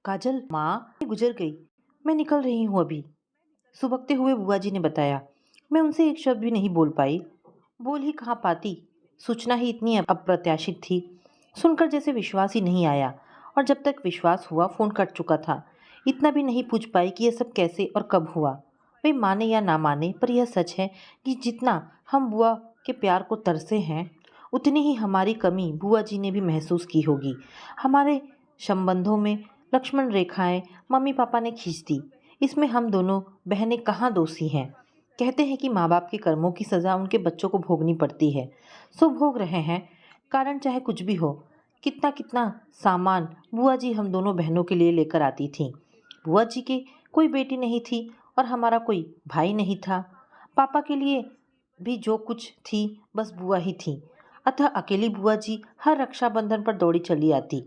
काजल, माँ गुजर गई। मैं निकल रही हूँ अभी। सुबकते हुए बुआ जी ने बताया। मैं उनसे एक शब्द भी नहीं बोल पाई। बोल ही कहाँ पाती। सूचना ही इतनी अप्रत्याशित थी। सुनकर जैसे विश्वास ही नहीं आया। और जब तक विश्वास हुआ फ़ोन कट चुका था। इतना भी नहीं पूछ पाई कि यह सब कैसे और कब हुआ। वे माने या ना माने, पर यह सच है कि जितना हम बुआ के प्यार को तरसे हैं, उतनी ही हमारी कमी बुआ जी ने भी महसूस की होगी। हमारे संबंधों में लक्ष्मण रेखाएं मम्मी पापा ने खींच दी। इसमें हम दोनों बहनें कहाँ दोषी हैं। कहते हैं कि माँ बाप के कर्मों की सज़ा उनके बच्चों को भोगनी पड़ती है। सो भोग रहे हैं। कारण चाहे कुछ भी हो। कितना कितना सामान बुआ जी हम दोनों बहनों के लिए लेकर आती थीं। बुआ जी के कोई बेटी नहीं थी और हमारा कोई भाई नहीं था। पापा के लिए भी जो कुछ थी बस बुआ ही थी। अतः अकेली बुआ जी हर रक्षाबंधन पर दौड़ी चली आती।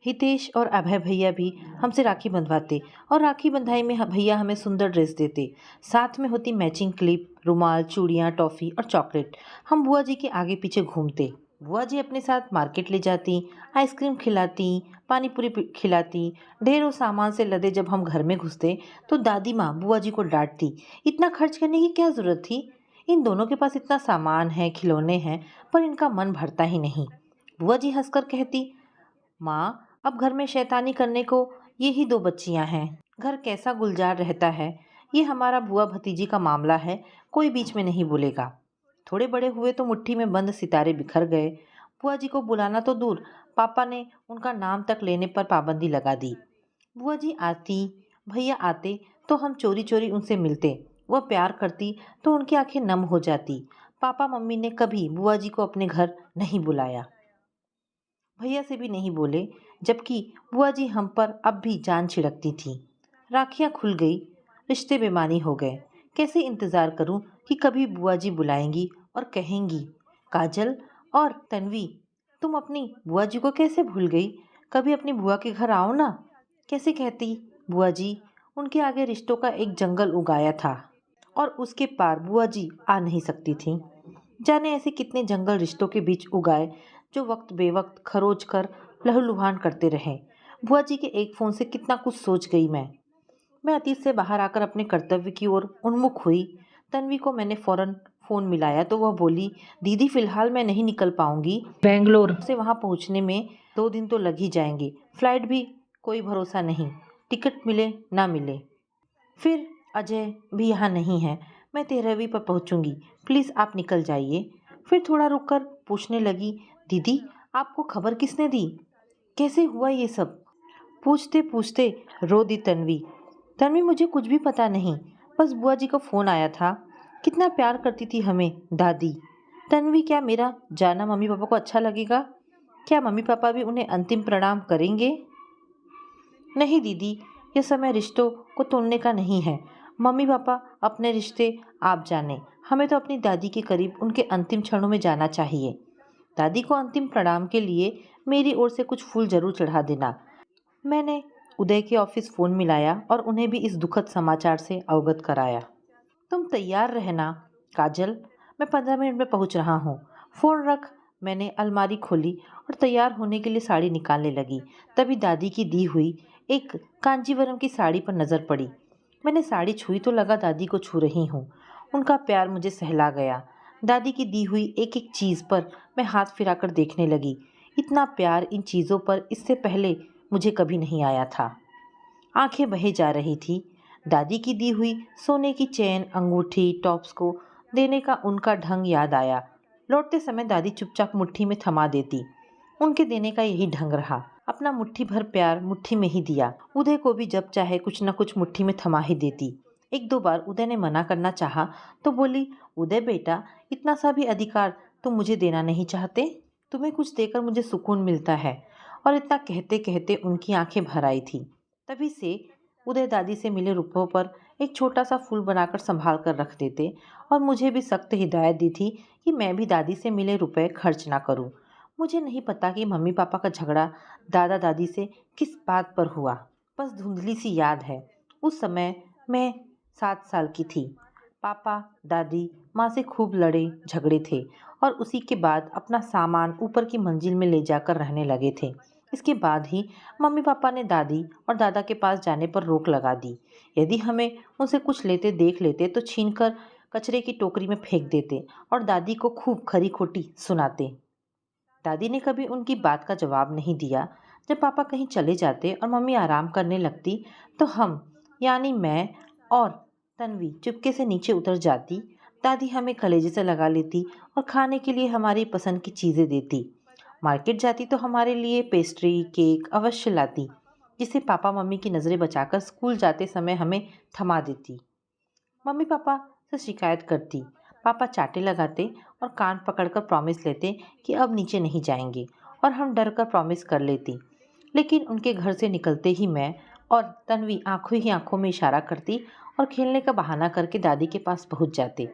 हितेश और अभय भैया भी हमसे राखी बंधवाते और राखी बंधाई में भैया हमें सुंदर ड्रेस देते। साथ में होती मैचिंग क्लिप, रुमाल, चूड़ियाँ, टॉफ़ी और चॉकलेट। हम बुआ जी के आगे पीछे घूमते। बुआ जी अपने साथ मार्केट ले जाती, आइसक्रीम खिलाती, पानी पूरी खिलाती। ढेरों सामान से लदे जब हम घर में घुसते तो दादी माँ बुआ जी को डांटती। इतना खर्च करने की क्या ज़रूरत थी। इन दोनों के पास इतना सामान है, खिलौने हैं, पर इनका मन भरता ही नहीं। बुआ जी हंसकर कहती, माँ अब घर में शैतानी करने को ये ही दो बच्चियां हैं। घर कैसा गुलजार रहता है। ये हमारा बुआ भतीजी का मामला है। कोई बीच में नहीं बोलेगा। थोड़े बड़े हुए तो मुट्ठी में बंद सितारे बिखर गए। बुआ जी को बुलाना तो दूर, पापा ने उनका नाम तक लेने पर पाबंदी लगा दी। बुआ जी आती, भैया आते तो हम चोरी चोरी उनसे मिलते। वह प्यार करती तो उनकी आंखें नम हो जाती। पापा मम्मी ने कभी बुआ जी को अपने घर नहीं बुलाया। भैया से भी नहीं बोले, जबकि बुआ जी हम पर अब भी जान छिड़कती थी। राखियां खुल गई, रिश्ते बेमानी हो गए। कैसे इंतज़ार करूं कि कभी बुआ जी बुलाएंगी और कहेंगी, काजल और तन्वी, तुम अपनी बुआ जी को कैसे भूल गई। कभी अपनी बुआ के घर आओ ना। कैसे कहती, बुआ जी। उनके आगे रिश्तों का एक जंगल उगाया था और उसके पार बुआ जी आ नहीं सकती थी। जाने ऐसे कितने जंगल रिश्तों के बीच उगाए जो वक्त बेवक्त खरोच कर लहूलुहान करते रहे। बुआ जी के एक फ़ोन से कितना कुछ सोच गई मैं अतीत से बाहर आकर अपने कर्तव्य की ओर उन्मुख हुई। तन्वी को मैंने फौरन फ़ोन मिलाया तो वह बोली, दीदी फ़िलहाल मैं नहीं निकल पाऊंगी। बेंगलोर से वहां पहुंचने में 2 दिन तो लग ही जाएंगे। फ्लाइट भी कोई भरोसा नहीं, टिकट मिले ना मिले। फिर अजय भी यहाँ नहीं है। मैं 13वीं पर पहुँचूंगी। प्लीज़ आप निकल जाइए। फिर थोड़ा रुककर पूछने लगी, दीदी आपको खबर किसने दी। कैसे हुआ ये सब। पूछते पूछते रो दी तन्वी। तन्वी, मुझे कुछ भी पता नहीं। बस बुआ जी का फ़ोन आया था। कितना प्यार करती थी हमें दादी। तन्वी, क्या मेरा जाना मम्मी पापा को अच्छा लगेगा। क्या मम्मी पापा भी उन्हें अंतिम प्रणाम करेंगे। नहीं दीदी, यह समय रिश्तों को तोड़ने का नहीं है। मम्मी पापा अपने रिश्ते आप जाने। हमें तो अपनी दादी के करीब उनके अंतिम क्षणों में जाना चाहिए। दादी को अंतिम प्रणाम के लिए मेरी ओर से कुछ फूल जरूर चढ़ा देना। मैंने उदय के ऑफिस फ़ोन मिलाया और उन्हें भी इस दुखद समाचार से अवगत कराया। तुम तैयार रहना काजल, मैं 15 मिनट में पहुंच रहा हूँ। फ़ोन रख। मैंने अलमारी खोली और तैयार होने के लिए साड़ी निकालने लगी। तभी दादी की दी हुई एक कांजीवरम की साड़ी पर नज़र पड़ी। मैंने साड़ी छुई तो लगा दादी को छू रही हूँ। उनका प्यार मुझे सहला गया। दादी की दी हुई एक एक चीज़ पर मैं हाथ फिराकर देखने लगी। इतना प्यार इन चीज़ों पर इससे पहले मुझे कभी नहीं आया था। आंखें बहे जा रही थी। दादी की दी हुई सोने की चेन, अंगूठी, टॉप्स को देने का उनका ढंग याद आया। लौटते समय दादी चुपचाप मुट्ठी में थमा देती। उनके देने का यही ढंग रहा। अपना मुट्ठी भर प्यार मुट्ठी में ही दिया। उदय को भी जब चाहे कुछ न कुछ मुट्ठी में थमा ही देती। 1-2 बार उदय ने मना करना चाहा तो बोली, उदय बेटा, इतना सा भी अधिकार तुम मुझे देना नहीं चाहते। तुम्हें कुछ देकर मुझे सुकून मिलता है। और इतना कहते कहते उनकी आंखें भर आई थी। तभी से उदय दादी से मिले रुपयों पर एक छोटा सा फूल बनाकर संभाल कर रख देते और मुझे भी सख्त हिदायत दी थी कि मैं भी दादी से मिले रुपए खर्च ना करूं। मुझे नहीं पता कि मम्मी पापा का झगड़ा दादा दादी से किस बात पर हुआ। बस धुंधली सी याद है। उस समय मैं 7 साल की थी। पापा दादी माँ से खूब लड़े झगड़े थे और उसी के बाद अपना सामान ऊपर की मंजिल में ले जाकर रहने लगे थे। इसके बाद ही मम्मी पापा ने दादी और दादा के पास जाने पर रोक लगा दी। यदि हमें उनसे कुछ लेते देख लेते तो छीनकर कचरे की टोकरी में फेंक देते और दादी को खूब खरी खोटी सुनाते। दादी ने कभी उनकी बात का जवाब नहीं दिया। जब पापा कहीं चले जाते और मम्मी आराम करने लगती तो हम यानी मैं और तन्वी चुपके से नीचे उतर जाती। दादी हमें कलेजे से लगा लेती और खाने के लिए हमारी पसंद की चीज़ें देती। मार्केट जाती तो हमारे लिए पेस्ट्री केक अवश्य लाती, जिसे पापा मम्मी की नज़रें बचाकर स्कूल जाते समय हमें थमा देती। मम्मी पापा से शिकायत करती। पापा चाटे लगाते और कान पकड़कर प्रॉमिस लेते कि अब नीचे नहीं जाएंगे, और हम डर कर प्रॉमिस कर लेती। लेकिन उनके घर से निकलते ही मैं और तन्वी आंखों ही आंखों में इशारा करती और खेलने का बहाना करके दादी के पास पहुंच जाते।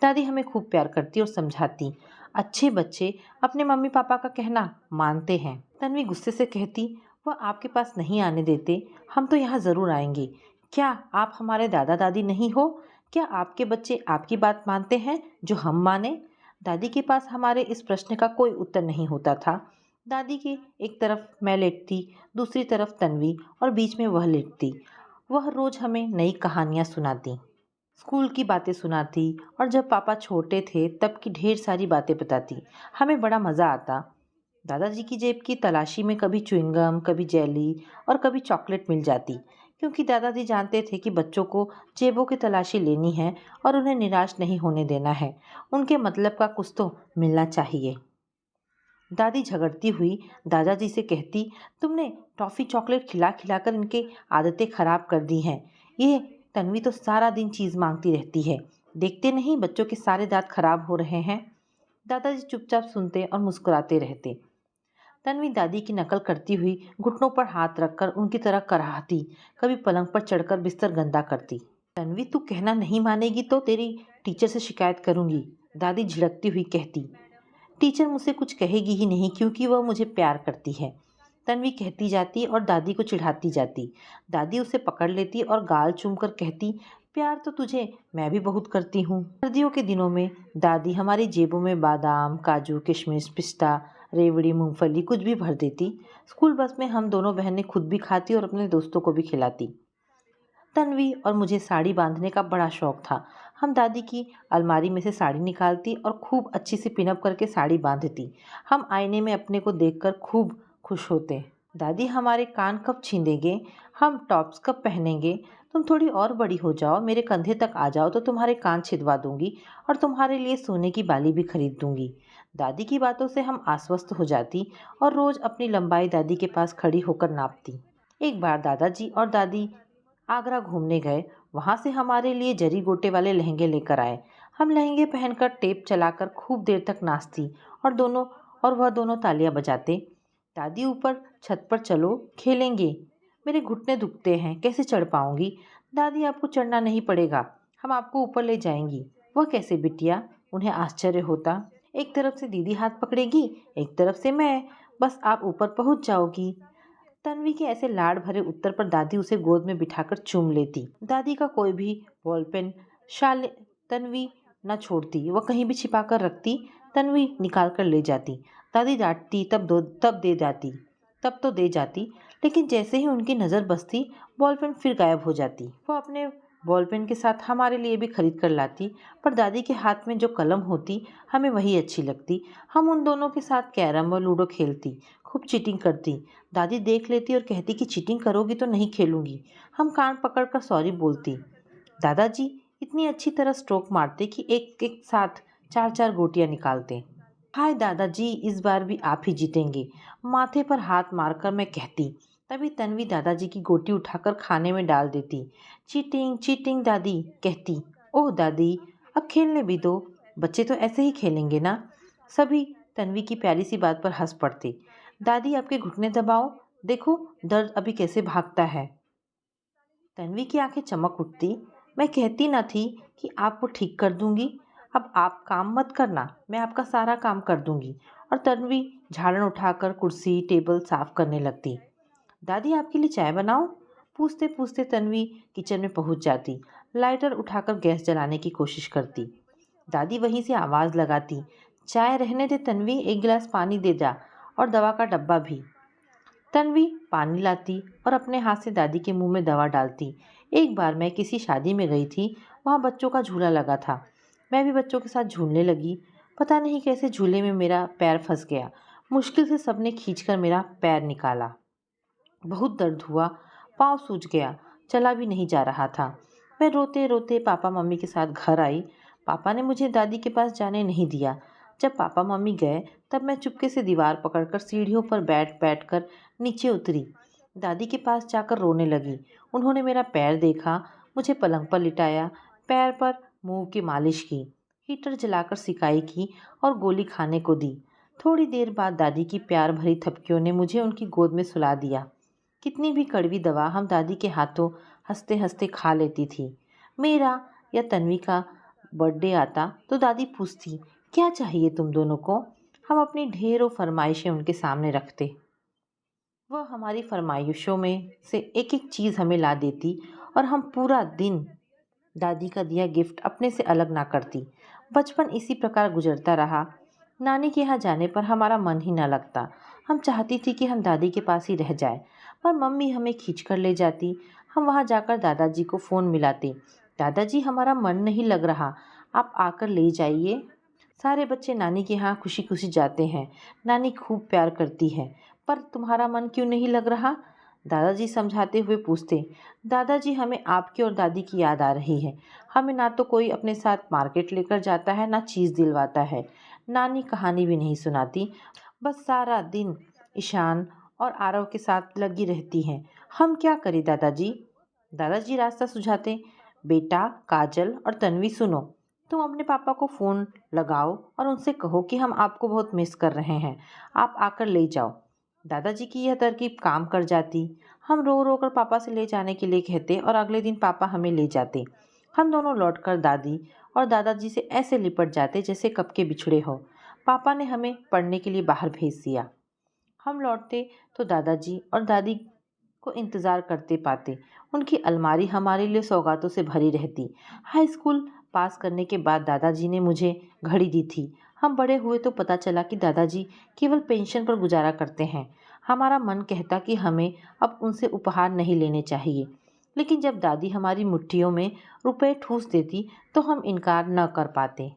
दादी हमें खूब प्यार करती और समझाती। अच्छे बच्चे अपने मम्मी पापा का कहना मानते हैं। तन्वी गुस्से से कहती, वह आपके पास नहीं आने देते, हम तो यहाँ ज़रूर आएंगे। क्या आप हमारे दादा दादी नहीं हो? क्या आपके बच्चे आपकी बात मानते हैं जो हम माने? दादी के पास हमारे इस प्रश्न का कोई उत्तर नहीं होता था। दादी की एक तरफ मैं लेटती, दूसरी तरफ तन्वी और बीच में वह लेटती। वह रोज हमें नई कहानियाँ सुनाती, स्कूल की बातें सुनाती और जब पापा छोटे थे तब की ढेर सारी बातें बताती। हमें बड़ा मज़ा आता। दादाजी की जेब की तलाशी में कभी च्युइंगम, कभी जेली और कभी चॉकलेट मिल जाती, क्योंकि दादाजी जानते थे कि बच्चों को जेबों की तलाशी लेनी है और उन्हें निराश नहीं होने देना है। उनके मतलब का कुछ तो मिलना चाहिए। दादी झगड़ती हुई दादाजी से कहती, तुमने टॉफ़ी चॉकलेट खिला खिलाकर इनकी आदतें खराब कर दी हैं। ये तन्वी तो सारा दिन चीज़ मांगती रहती है, देखते नहीं बच्चों के सारे दांत खराब हो रहे हैं। दादाजी चुपचाप सुनते और मुस्कुराते रहते। तन्वी दादी की नकल करती हुई घुटनों पर हाथ रखकर उनकी तरह कराहती, कभी पलंग पर चढ़कर बिस्तर गंदा करती। तन्वी तू कहना नहीं मानेगी तो तेरी टीचर से शिकायत करूंगी, दादी झिड़कती हुई कहती। टीचर मुझसे कुछ कहेगी ही नहीं क्योंकि वह मुझे प्यार करती है, तन्वी कहती जाती और दादी को चिढ़ाती जाती। दादी उसे पकड़ लेती और गाल चूमकर कहती, प्यार तो तुझे मैं भी बहुत करती हूँ। सर्दियों के दिनों में दादी हमारी जेबों में बादाम काजू किशमिश पिस्ता रेवड़ी मूंगफली कुछ भी भर देती। स्कूल बस में हम दोनों बहनें खुद भी खाती और अपने दोस्तों को भी खिलाती। तन्वी और मुझे साड़ी बांधने का बड़ा शौक था। हम दादी की अलमारी में से साड़ी निकालती और खूब अच्छी सी पिनअप करके साड़ी बांधती। हम आईने में अपने को देखकर खूब खुश होते। दादी हमारे कान कब छींदेंगे, हम टॉप्स कब पहनेंगे, तुम थोड़ी और बड़ी हो जाओ, मेरे कंधे तक आ जाओ तो तुम्हारे कान छिदवा दूंगी और तुम्हारे लिए सोने की बाली भी खरीद दूंगी। दादी की बातों से हम आश्वस्त हो जाती और रोज अपनी लंबाई दादी के पास खड़ी होकर नापती। एक बार दादाजी और दादी आगरा घूमने गए। वहाँ से हमारे लिए जरी गोटे वाले लहंगे लेकर आए। हम लहंगे पहनकर टेप चलाकर खूब देर तक नाचती और वह दोनों तालियां बजाते। दादी ऊपर छत पर चलो खेलेंगे, मेरे घुटने दुखते हैं, कैसे चढ़ पाऊंगी। दादी आपको चढ़ना नहीं पड़ेगा, हम आपको ऊपर ले जाएंगी। वह कैसे बिटिया, उन्हें आश्चर्य होता। एक तरफ से दीदी हाथ पकड़ेगी, एक तरफ से मैं, बस आप ऊपर पहुंच जाओगी। तन्वी के ऐसे लाड़ भरे उत्तर पर दादी उसे गोद में बिठाकर चूम लेती। दादी का कोई भी बॉल पेन शाल तन्वी न छोड़ती, वह कहीं भी छिपा कर रखती, तन्वी निकाल कर ले जाती। दादी डांटती तब तो दे जाती, लेकिन जैसे ही उनकी नज़र बसती बॉल पेन फिर गायब हो जाती। वह अपने बॉल पेन के साथ हमारे लिए भी खरीद कर लाती, पर दादी के हाथ में जो कलम होती हमें वही अच्छी लगती। हम उन दोनों के साथ कैरम व लूडो खेलती, खूब चीटिंग करती। दादी देख लेती और कहती कि चीटिंग करोगी तो नहीं खेलूंगी। हम कान पकड़कर सॉरी बोलती। दादाजी इतनी अच्छी तरह स्ट्रोक मारते कि एक एक साथ चार चार गोटियां निकालते। हाय दादाजी, इस बार भी आप ही जीतेंगे, माथे पर हाथ मारकर मैं कहती। तभी तन्वी दादाजी की गोटी उठाकर खाने में डाल देती। चीटिंग चीटिंग दादी कहती। ओह दादी, अब खेलने भी दो, बच्चे तो ऐसे ही खेलेंगे ना। सभी तन्वी की प्यारी सी बात पर हंस पड़ते। दादी आपके घुटने दबाओ, देखो दर्द अभी कैसे भागता है। तन्वी की आंखें चमक उठती। मैं कहती न थी कि आपको ठीक कर दूंगी, अब आप काम मत करना, मैं आपका सारा काम कर दूंगी। और तन्वी झाड़न उठाकर कुर्सी टेबल साफ करने लगती। दादी आपके लिए चाय बनाऊं? पूछते पूछते तन्वी किचन में पहुंच जाती। लाइटर उठाकर गैस जलाने की कोशिश करती। दादी वहीं से आवाज़ लगाती, चाय रहने दे तन्वी, एक गिलास पानी दे जा और दवा का डब्बा भी। तन्वी पानी लाती और अपने हाथ से दादी के मुंह में दवा डालती। एक बार मैं किसी शादी में गई थी, वहाँ बच्चों का झूला लगा था। मैं भी बच्चों के साथ झूलने लगी। पता नहीं कैसे झूले में मेरा पैर फंस गया। मुश्किल से सबने खींचकर मेरा पैर निकाला। बहुत दर्द हुआ, पाँव सूज गया, चला भी नहीं जा रहा था। मैं रोते रोते पापा मम्मी के साथ घर आई। पापा ने मुझे दादी के पास जाने नहीं दिया। जब पापा मम्मी गए तब मैं चुपके से दीवार पकड़कर सीढ़ियों पर बैठ बैठ कर नीचे उतरी। दादी के पास जाकर रोने लगी। उन्होंने मेरा पैर देखा, मुझे पलंग पर लिटाया, पैर पर मुंह की मालिश की, हीटर जलाकर सिकाई की और गोली खाने को दी। थोड़ी देर बाद दादी की प्यार भरी थपकियों ने मुझे उनकी गोद में सुला दिया। कितनी भी कड़वी दवा हम दादी के हाथों हंसते हंसते खा लेती थी। मेरा या तन्वी का बर्थडे आता तो दादी पूछती, क्या चाहिए तुम दोनों को? हम अपनी ढेरों फरमाइशें उनके सामने रखते। वह हमारी फरमाइशों में से एक एक चीज़ हमें ला देती और हम पूरा दिन दादी का दिया गिफ्ट अपने से अलग ना करती। बचपन इसी प्रकार गुजरता रहा। नानी के यहाँ जाने पर हमारा मन ही ना लगता। हम चाहती थी कि हम दादी के पास ही रह जाए, पर मम्मी हमें खींच कर ले जाती। हम वहाँ जाकर दादाजी को फ़ोन मिलाते। दादाजी, हमारा मन नहीं लग रहा, आप आकर ले जाइए। सारे बच्चे नानी के यहाँ खुशी खुशी जाते हैं। नानी खूब प्यार करती है, पर तुम्हारा मन क्यों नहीं लग रहा? दादाजी समझाते हुए पूछते। दादाजी, हमें आपकी और दादी की याद आ रही है। हमें ना तो कोई अपने साथ मार्केट लेकर जाता है, ना चीज़ दिलवाता है। नानी कहानी भी नहीं सुनाती, बस सारा दिन ईशान और आरव के साथ लगी रहती हैं। हम क्या करें दादाजी? दादाजी रास्ता सुझाते। बेटा काजल और तन्वी, सुनो, तुम अपने पापा को फ़ोन लगाओ और उनसे कहो कि हम आपको बहुत मिस कर रहे हैं, आप आकर ले जाओ। दादाजी की यह तरकीब काम कर जाती। हम रो रो कर पापा से ले जाने के लिए कहते और अगले दिन पापा हमें ले जाते। हम दोनों लौटकर दादी और दादाजी से ऐसे लिपट जाते जैसे कब के बिछड़े हो। पापा ने हमें पढ़ने के लिए बाहर भेज दिया। हम लौटते तो दादाजी और दादी को इंतज़ार करते पाते। उनकी अलमारी हमारे लिए सौगातों से भरी रहती। हाई स्कूल पास करने के बाद दादाजी ने मुझे घड़ी दी थी। हम बड़े हुए तो पता चला कि दादाजी केवल पेंशन पर गुजारा करते हैं। हमारा मन कहता कि हमें अब उनसे उपहार नहीं लेने चाहिए, लेकिन जब दादी हमारी मुट्ठियों में रुपए ठूस देती तो हम इनकार न कर पाते।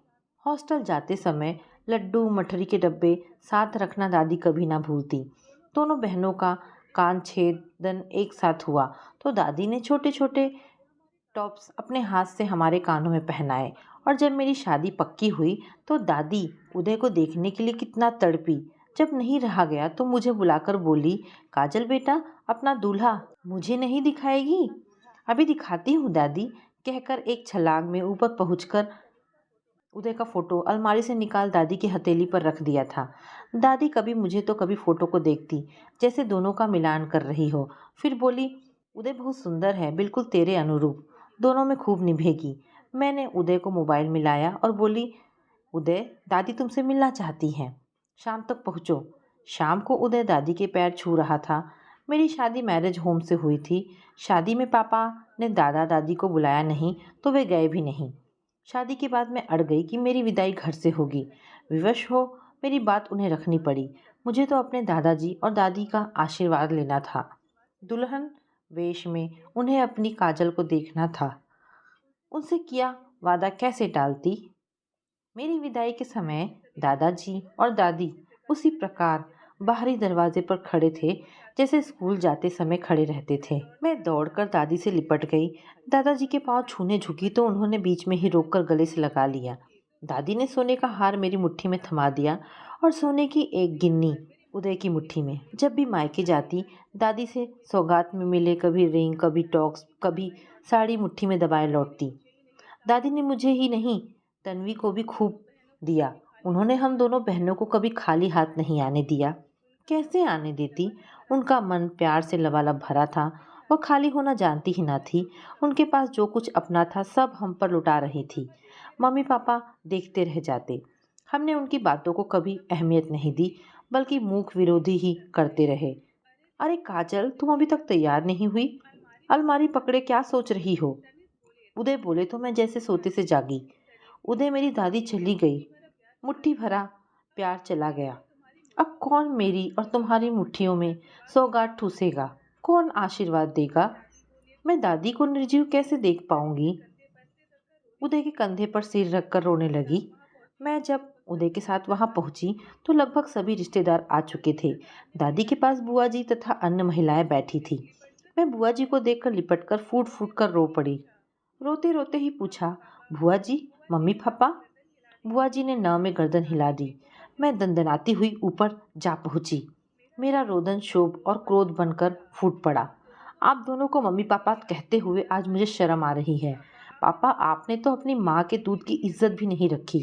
हॉस्टल जाते समय लड्डू मठरी के डब्बे साथ रखना दादी कभी ना भूलती। दोनों बहनों का कान छेदन एक साथ हुआ तो दादी ने छोटे छोटे टॉप्स अपने हाथ से हमारे कानों में पहनाए। और जब मेरी शादी पक्की हुई तो दादी उदय को देखने के लिए कितना तड़पी। जब नहीं रहा गया तो मुझे बुलाकर बोली, काजल बेटा, अपना दूल्हा मुझे नहीं दिखाएगी? अभी दिखाती हूँ दादी, कहकर एक छलांग में ऊपर पहुंचकर उदय का फोटो अलमारी से निकाल दादी की हथेली पर रख दिया था। दादी कभी मुझे तो कभी फोटो को देखती, जैसे दोनों का मिलान कर रही हो। फिर बोली, उदय बहुत सुंदर है, बिल्कुल तेरे अनुरूप, दोनों में खूब निभेगी। मैंने उदय को मोबाइल मिलाया और बोली, उदय, दादी तुमसे मिलना चाहती हैं, शाम तक पहुँचो। शाम को उदय दादी के पैर छू रहा था। मेरी शादी मैरिज होम से हुई थी। शादी में पापा ने दादा दादी को बुलाया नहीं तो वे गए भी नहीं। शादी के बाद मैं अड़ गई कि मेरी विदाई घर से होगी। विवश हो मेरी बात उन्हें रखनी पड़ी। मुझे तो अपने दादाजी और दादी का आशीर्वाद लेना था। दुल्हन वेश में उन्हें अपनी काजल को देखना था। उनसे किया वादा कैसे टालती? मेरी विदाई के समय दादाजी और दादी उसी प्रकार बाहरी दरवाजे पर खड़े थे जैसे स्कूल जाते समय खड़े रहते थे। मैं दौड़कर दादी से लिपट गई। दादाजी के पांव छूने झुकी तो उन्होंने बीच में ही रोककर गले से लगा लिया। दादी ने सोने का हार मेरी मुट्ठी में थमा दिया और सोने की एक गिन्नी उदय की मुट्ठी में। जब भी मायके जाती दादी से सौगात में मिले कभी रिंग, कभी टॉक्स, कभी साड़ी मुट्ठी में दबाए लौटती। दादी ने मुझे ही नहीं तन्वी को भी खूब दिया। उन्होंने हम दोनों बहनों को कभी खाली हाथ नहीं आने दिया। कैसे आने देती? उनका मन प्यार से लबालब भरा था। वह खाली होना जानती ही ना थी। उनके पास जो कुछ अपना था सब हम पर लुटा रही थी। मम्मी पापा देखते रह जाते। हमने उनकी बातों को कभी अहमियत नहीं दी, बल्कि मूक विरोधी ही करते रहे। अरे काजल, तुम अभी तक तैयार नहीं हुई? अलमारी पकड़े क्या सोच रही हो? उदय बोले तो मैं जैसे सोते से जागी। उदय, मेरी दादी चली गई। मुट्ठी भरा प्यार चला गया। अब कौन मेरी और तुम्हारी मुट्ठियों में सौगात ठूसेगा, कौन आशीर्वाद देगा? मैं दादी को निर्जीव कैसे देख पाऊंगी? उदय के कंधे पर सिर रखकर रोने लगी। मैं जब उदय के साथ वहां पहुंची तो लगभग सभी रिश्तेदार आ चुके थे। दादी के पास बुआ जी तथा अन्य महिलाएं बैठी थी। मैं बुआ जी को देखकर लिपटकर फूट फूट कर रो पड़ी। रोते रोते ही पूछा, बुआ जी, मम्मी पापा? बुआ जी ने न में गर्दन हिला दी। मैं दंदनाती हुई ऊपर जा पहुंची। मेरा रोदन क्षोभ और क्रोध बनकर फूट पड़ा। आप दोनों को मम्मी पापा कहते हुए आज मुझे शर्म आ रही है। पापा, आपने तो अपनी माँ के दूध की इज्जत भी नहीं रखी।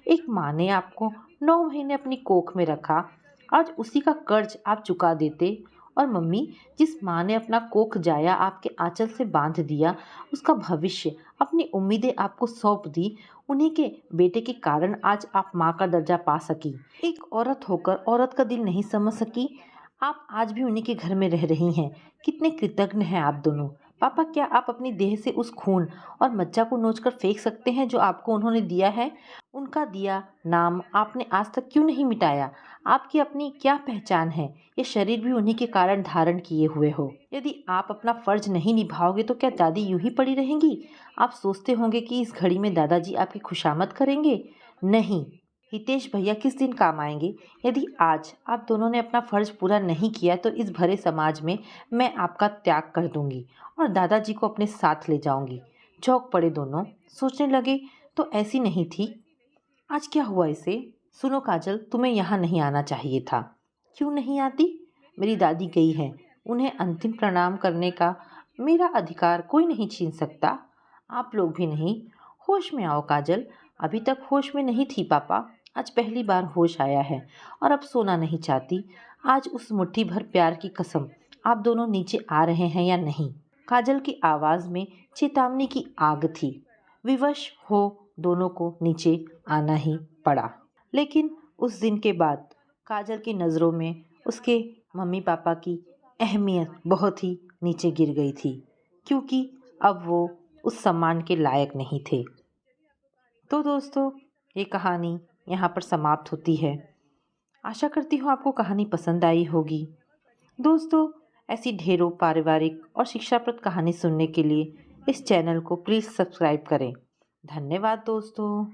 एक माँ ने आपको 9 महीने अपनी कोख में रखा, आज उसी का कर्ज आप चुका देते। और मम्मी, जिस माँ ने अपना कोख जाया आपके आंचल से बांध दिया, उसका भविष्य, अपनी उम्मीदें आपको सौंप दी, उन्हीं के बेटे के कारण आज आप माँ का दर्जा पा सकी। एक औरत होकर औरत का दिल नहीं समझ सकी। आप आज भी उन्हीं के घर में रह रही हैं। कितने कृतज्ञ हैं आप दोनों। पापा, क्या आप अपनी देह से उस खून और मज्जा को नोचकर फेंक सकते हैं जो आपको उन्होंने दिया है? उनका दिया नाम आपने आज तक क्यों नहीं मिटाया? आपकी अपनी क्या पहचान है? ये शरीर भी उन्हीं के कारण धारण किए हुए हो। यदि आप अपना फर्ज नहीं निभाओगे तो क्या दादी यूं ही पड़ी रहेंगी? आप सोचते होंगे कि इस घड़ी में दादाजी आपकी खुशामद करेंगे? नहीं। हितेश भैया किस दिन काम आएंगे? यदि आज आप दोनों ने अपना फर्ज पूरा नहीं किया तो इस भरे समाज में मैं आपका त्याग कर दूंगी और दादाजी को अपने साथ ले जाऊंगी। चौंक पड़े दोनों। सोचने लगे, तो ऐसी नहीं थी, आज क्या हुआ इसे? सुनो काजल, तुम्हें यहाँ नहीं आना चाहिए था। क्यों नहीं आती? मेरी दादी गई है, उन्हें अंतिम प्रणाम करने का मेरा अधिकार कोई नहीं छीन सकता। आप लोग भी नहीं। होश में आओ काजल, अभी तक होश में नहीं थी पापा, आज पहली बार होश आया है और अब सोना नहीं चाहती। आज उस मुट्ठी भर प्यार की कसम, आप दोनों नीचे आ रहे हैं या नहीं? काजल की आवाज़ में चेतावनी की आग थी। विवश हो दोनों को नीचे आना ही पड़ा। लेकिन उस दिन के बाद काजल की नज़रों में उसके मम्मी पापा की अहमियत बहुत ही नीचे गिर गई थी, क्योंकि अब वो उस सम्मान के लायक नहीं थे। तो दोस्तों, ये कहानी यहाँ पर समाप्त होती है। आशा करती हूँ आपको कहानी पसंद आई होगी। दोस्तों, ऐसी ढेरों पारिवारिक और शिक्षाप्रद कहानी सुनने के लिए इस चैनल को प्लीज़ सब्सक्राइब करें। धन्यवाद दोस्तों।